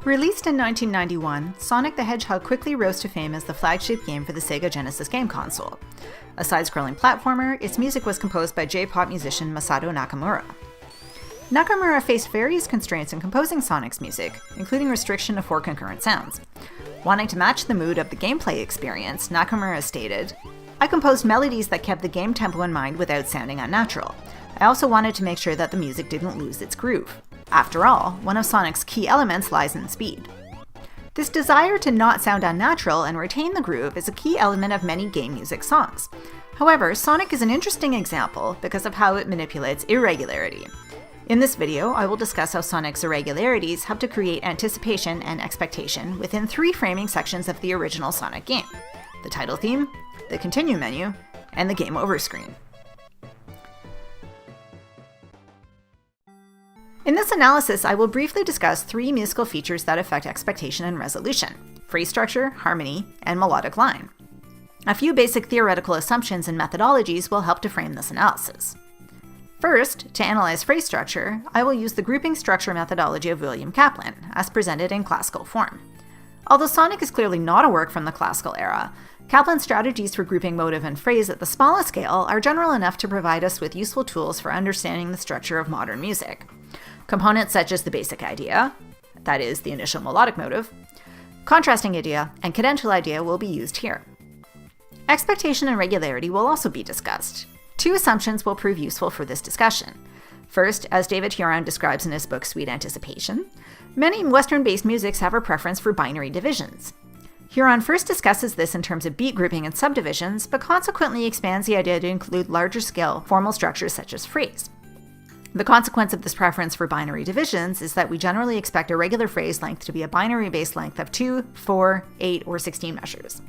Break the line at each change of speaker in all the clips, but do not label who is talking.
Released in 1991, Sonic the Hedgehog quickly rose to fame as the flagship game for the Sega Genesis game console. A side-scrolling platformer, its music was composed by J-pop musician Masato Nakamura. Nakamura faced various constraints in composing Sonic's music, including restriction of 4 concurrent sounds. Wanting to match the mood of the gameplay experience, Nakamura stated, "I composed melodies that kept the game tempo in mind without sounding unnatural. I also wanted to make sure that the music didn't lose its groove. After all, one of Sonic's key elements lies in speed." This desire to not sound unnatural and retain the groove is a key element of many game music songs. However, Sonic is an interesting example because of how it manipulates irregularity. In this video, I will discuss how Sonic's irregularities help to create anticipation and expectation within 3 framing sections of the original Sonic game: the title theme, the continue menu, and the game over screen. In this analysis, I will briefly discuss 3 musical features that affect expectation and resolution: phrase structure, harmony, and melodic line. A few basic theoretical assumptions and methodologies will help to frame this analysis. First, to analyze phrase structure, I will use the grouping structure methodology of William Kaplan, as presented in classical form. Although Sonic is clearly not a work from the classical era, Kaplan's strategies for grouping motive and phrase at the smallest scale are general enough to provide us with useful tools for understanding the structure of modern music. Components such as the basic idea, that is, the initial melodic motive, contrasting idea, and cadential idea will be used here. Expectation and regularity will also be discussed. 2 assumptions will prove useful for this discussion. First, as David Huron describes in his book Sweet Anticipation, many Western-based musics have a preference for binary divisions. Huron first discusses this in terms of beat grouping and subdivisions, but consequently expands the idea to include larger-scale formal structures such as phrase. The consequence of this preference for binary divisions is that we generally expect a regular phrase length to be a binary base length of 2, 4, 8, or 16 measures.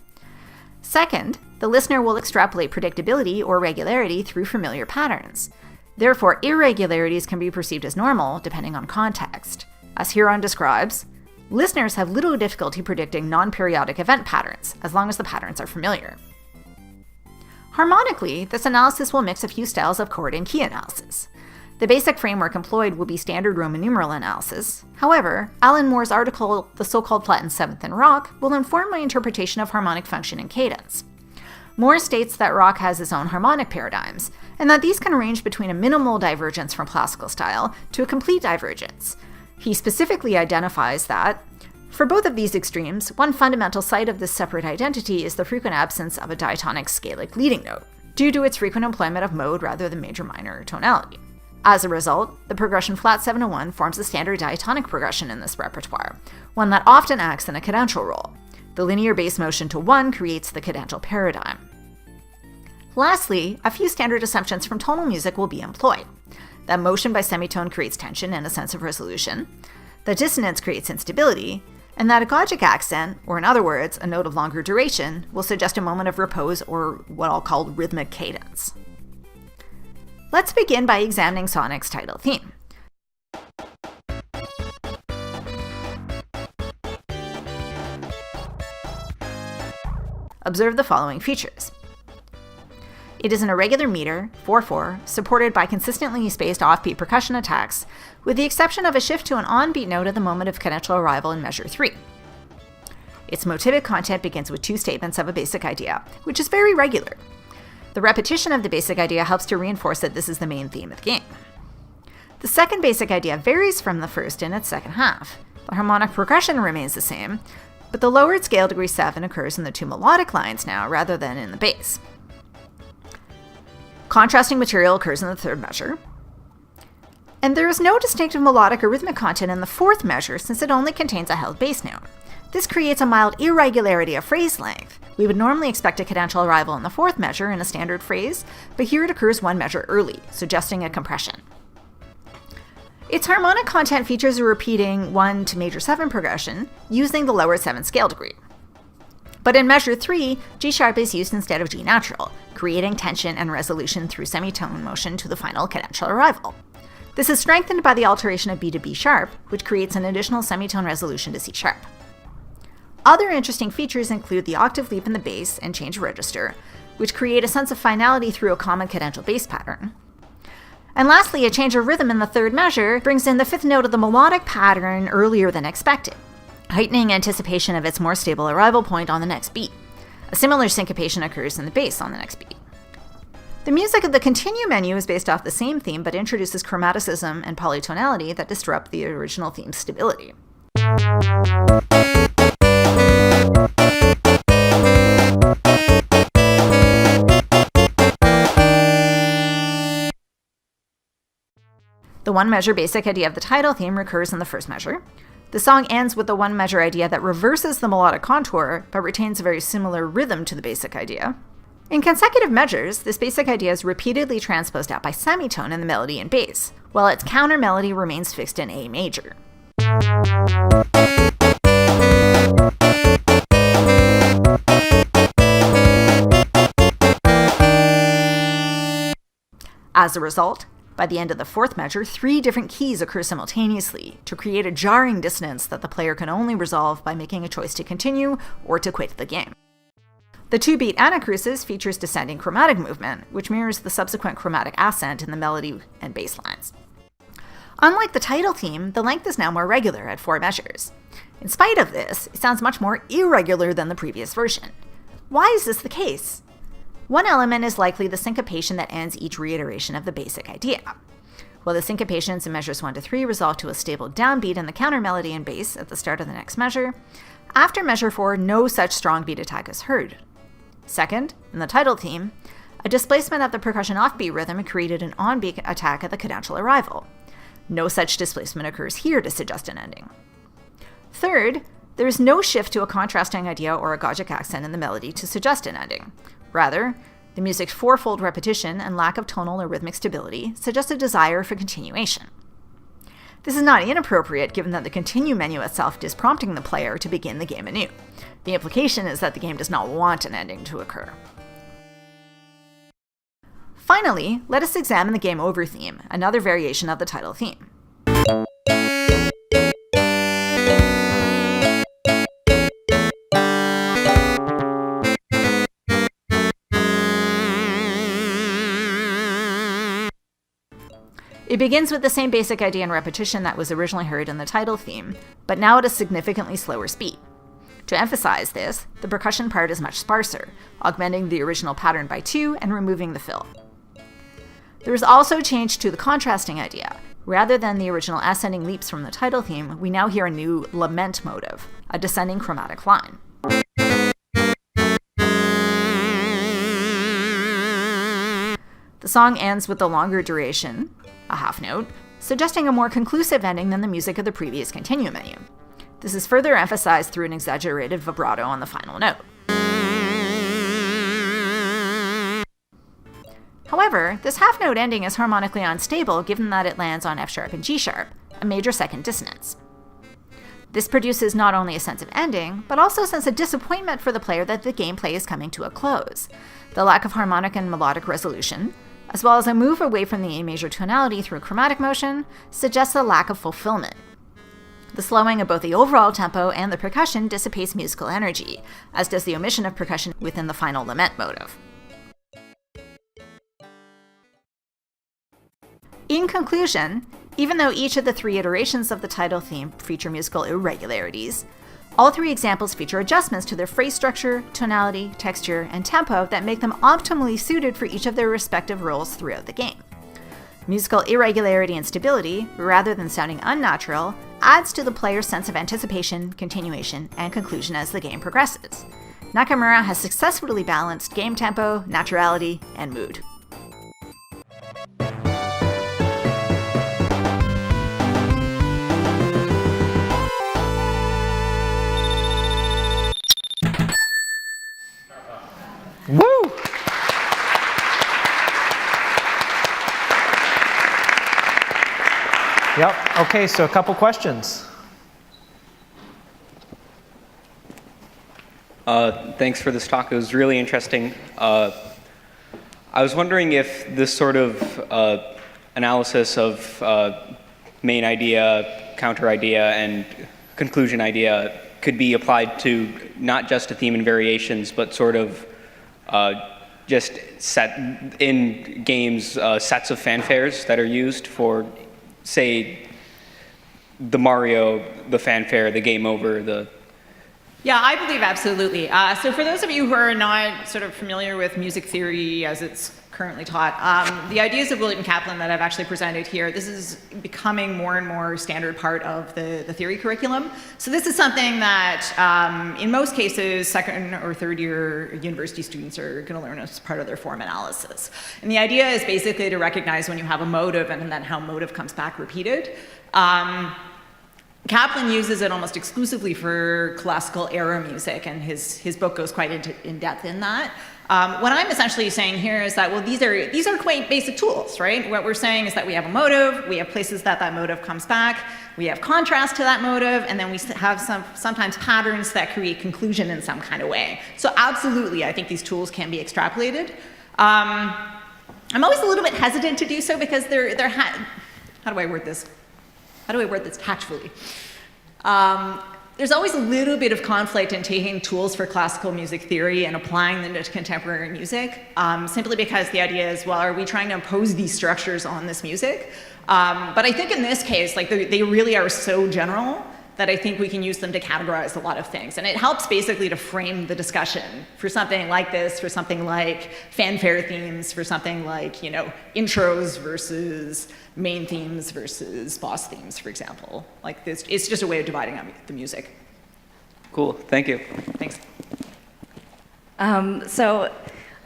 Second, the listener will extrapolate predictability or regularity through familiar patterns. Therefore, irregularities can be perceived as normal depending on context. As Huron describes, listeners have little difficulty predicting non-periodic event patterns, as long as the patterns are familiar. Harmonically, this analysis will mix a few styles of chord and key analysis. The basic framework employed will be standard Roman numeral analysis. However, Alan Moore's article, The So-Called Flattened Seventh in Rock, will inform my interpretation of harmonic function and cadence. Moore states that rock has its own harmonic paradigms, and that these can range between a minimal divergence from classical style to a complete divergence. He specifically identifies that, for both of these extremes, one fundamental site of this separate identity is the frequent absence of a diatonic scalic leading note, due to its frequent employment of mode rather than major-minor tonality. As a result, the progression flat 7-1 forms the standard diatonic progression in this repertoire, one that often acts in a cadential role. The linear bass motion to 1 creates the cadential paradigm. Lastly, a few standard assumptions from tonal music will be employed. That motion by semitone creates tension and a sense of resolution, that dissonance creates instability, and that a agogic accent, or in other words, a note of longer duration, will suggest a moment of repose or what I'll call rhythmic cadence. Let's begin by examining Sonic's title theme. Observe the following features. It is an irregular meter, 4/4, supported by consistently spaced offbeat percussion attacks, with the exception of a shift to an on-beat note at the moment of cadential arrival in measure 3. Its motivic content begins with 2 statements of a basic idea, which is very regular. The repetition of the basic idea helps to reinforce that this is the main theme of the game. The second basic idea varies from the first in its second half. The harmonic progression remains the same, but the lowered scale degree 7 occurs in the 2 melodic lines now rather than in the bass. Contrasting material occurs in the 3rd measure, and there is no distinctive melodic or rhythmic content in the 4th measure since it only contains a held bass note. This creates a mild irregularity of phrase length. We would normally expect a cadential arrival in the 4th measure in a standard phrase, but here it occurs 1 measure early, suggesting a compression. Its harmonic content features a repeating 1 to major 7 progression using the lower 7th scale degree. But in measure 3, G sharp is used instead of G natural, creating tension and resolution through semitone motion to the final cadential arrival. This is strengthened by the alteration of B to B sharp, which creates an additional semitone resolution to C sharp. Other interesting features include the octave leap in the bass and change of register, which create a sense of finality through a common cadential bass pattern. And lastly, a change of rhythm in the 3rd measure brings in the 5th note of the melodic pattern earlier than expected. heightening anticipation of its more stable arrival point on the next beat. A similar syncopation occurs in the bass on the next beat. The music of the continue menu is based off the same theme but introduces chromaticism and polytonality that disrupt the original theme's stability. The one-measure basic idea of the title theme recurs in the first measure. The song ends with the one-measure idea that reverses the melodic contour, but retains a very similar rhythm to the basic idea. In consecutive measures, this basic idea is repeatedly transposed out by semitone in the melody and bass, while its counter melody remains fixed in A major. As a result, by the end of the fourth measure, 3 different keys occur simultaneously to create a jarring dissonance that the player can only resolve by making a choice to continue or to quit the game. The 2-beat anacrusis features descending chromatic movement, which mirrors the subsequent chromatic ascent in the melody and bass lines. Unlike the title theme, the length is now more regular at 4 measures. In spite of this, it sounds much more irregular than the previous version. Why is this the case? One element is likely the syncopation that ends each reiteration of the basic idea. While the syncopations in measures 1 to 3 resolve to a stable downbeat in the counter melody and bass at the start of the next measure, after measure 4, no such strong beat attack is heard. Second, in the title theme, a displacement of the percussion offbeat rhythm created an on-beat attack at the cadential arrival. No such displacement occurs here to suggest an ending. Third, there is no shift to a contrasting idea or a gogic accent in the melody to suggest an ending. Rather, the music's fourfold repetition and lack of tonal or rhythmic stability suggest a desire for continuation. This is not inappropriate given that the continue menu itself is prompting the player to begin the game anew. The implication is that the game does not want an ending to occur. Finally, let us examine the game over theme, another variation of the title theme. It begins with the same basic idea and repetition that was originally heard in the title theme, but now at a significantly slower speed. To emphasize this, the percussion part is much sparser, augmenting the original pattern by 2 and removing the fill. There is also a change to the contrasting idea. Rather than the original ascending leaps from the title theme, we now hear a new lament motive, a descending chromatic line. The song ends with the longer duration, a half note, suggesting a more conclusive ending than the music of the previous continue menu. This is further emphasized through an exaggerated vibrato on the final note. However, this half-note ending is harmonically unstable given that it lands on F sharp and G sharp, a major second dissonance. This produces not only a sense of ending, but also a sense of disappointment for the player that the gameplay is coming to a close. The lack of harmonic and melodic resolution, as well as a move away from the A major tonality through chromatic motion, suggests a lack of fulfillment. The slowing of both the overall tempo and the percussion dissipates musical energy, as does the omission of percussion within the final lament motive. In conclusion, even though each of the 3 iterations of the title theme feature musical irregularities, all 3 examples feature adjustments to their phrase structure, tonality, texture, and tempo that make them optimally suited for each of their respective roles throughout the game. Musical irregularity and stability, rather than sounding unnatural, adds to the player's sense of anticipation, continuation, and conclusion as the game progresses. Nakamura has successfully balanced game tempo, naturality, and mood.
Woo! Yep, okay, so a couple questions.
Thanks for this talk. It was really interesting. I was wondering if this sort of analysis of main idea, counter idea, and conclusion idea could be applied to not just a theme and variations, but sort of just set in games sets of fanfares that are used for, say, the Mario, the fanfare, the game over, the...
Yeah, I believe absolutely. So for those of you who are not sort of familiar with music theory as it's currently taught, the ideas of William Kaplan that I've actually presented here, this is becoming more and more standard part of the theory curriculum. So this is something that, in most cases, second or third year university students are going to learn as part of their form analysis. And the idea is basically to recognize when you have a motive and then how motive comes back repeated. Kaplan uses it almost exclusively for classical era music, and his book goes quite in depth in that. What I'm essentially saying here is that, well, these are quite basic tools, right? What we're saying is that we have a motive, we have places that motive comes back, we have contrast to that motive, and then we have sometimes patterns that create conclusion in some kind of way. So absolutely, I think these tools can be extrapolated. I'm always a little bit hesitant to do so because how do I word this? How do I word this tactfully? There's always a little bit of conflict in taking tools for classical music theory and applying them to contemporary music, simply because the idea is, well, are we trying to impose these structures on this music? But I think in this case, like they really are so general that I think we can use them to categorize a lot of things. And it helps basically to frame the discussion for something like this, for something like fanfare themes, for something like, you know, intros versus main themes versus boss themes, for example. Like this, it's just a way of dividing up the music.
Cool, thank you.
Thanks.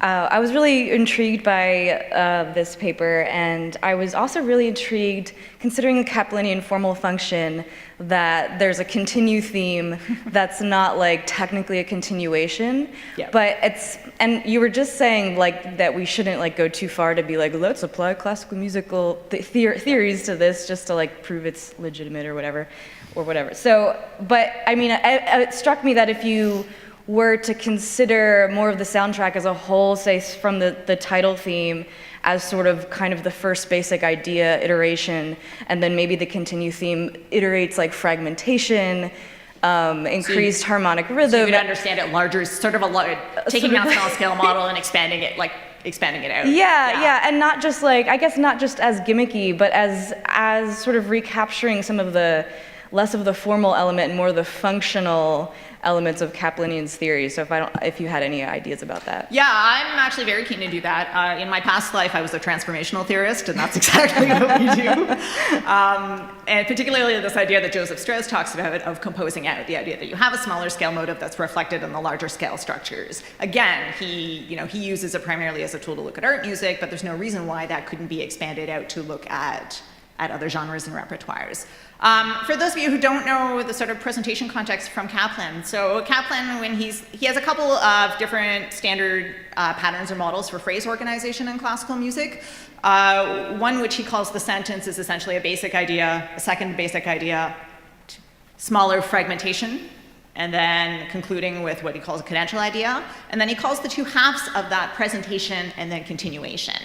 I was really intrigued by this paper, and I was also really intrigued, considering the Kaplanian formal function, that there's a continue theme that's not like technically a continuation, but and you were just saying like that we shouldn't like go too far to be like, let's apply classical musical theories to this just to like prove it's legitimate or whatever. So, but I mean, it struck me that if you were to consider more of the soundtrack as a whole, say from the title theme as sort of kind of the first basic idea iteration, and then maybe the continue theme iterates like fragmentation, increased harmonic rhythm.
So you would understand it larger, sort of taking a small scale model and expanding it out.
Yeah, and not just like, I guess not just as gimmicky, but as sort of recapturing some of the less of the formal element and more of the functional elements of Kaplanian's theory. So if you had any ideas about that.
Yeah, I'm actually very keen to do that. In my past life, I was a transformational theorist, and that's exactly what we do. And particularly this idea that Joseph Strauss talks about of composing out, the idea that you have a smaller scale motive that's reflected in the larger scale structures. Again, he uses it primarily as a tool to look at art music, but there's no reason why that couldn't be expanded out to look at other genres and repertoires. For those of you who don't know the sort of presentation context from Kaplan, so Kaplan, when he has a couple of different standard patterns or models for phrase organization in classical music. One which he calls the sentence is essentially a basic idea, a second basic idea, smaller fragmentation, and then concluding with what he calls a cadential idea. And then he calls the two halves of that presentation and then continuation.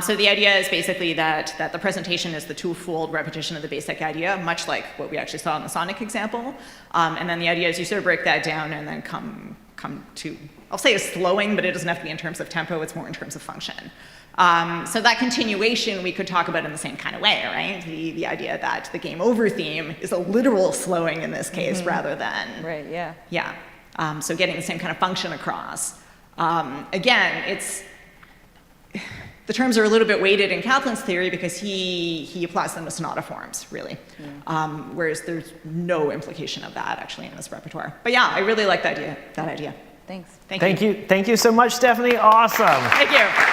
So the idea is basically that the presentation is the twofold repetition of the basic idea, much like what we actually saw in the sonic example. And then the idea is you sort of break that down and then come to, I'll say a slowing, but it doesn't have to be in terms of tempo, it's more in terms of function. So that continuation we could talk about in the same kind of way, right? The idea that the game over theme is a literal slowing in this case rather than...
Right, yeah.
Yeah, so getting the same kind of function across. Again, the terms are a little bit weighted in Kaplan's theory because he applies them to sonata forms, really. Whereas there's no implication of that actually in this repertoire. But yeah, I really like that idea.
Thanks.
Thank you so much, Stephanie. Awesome.
Thank you.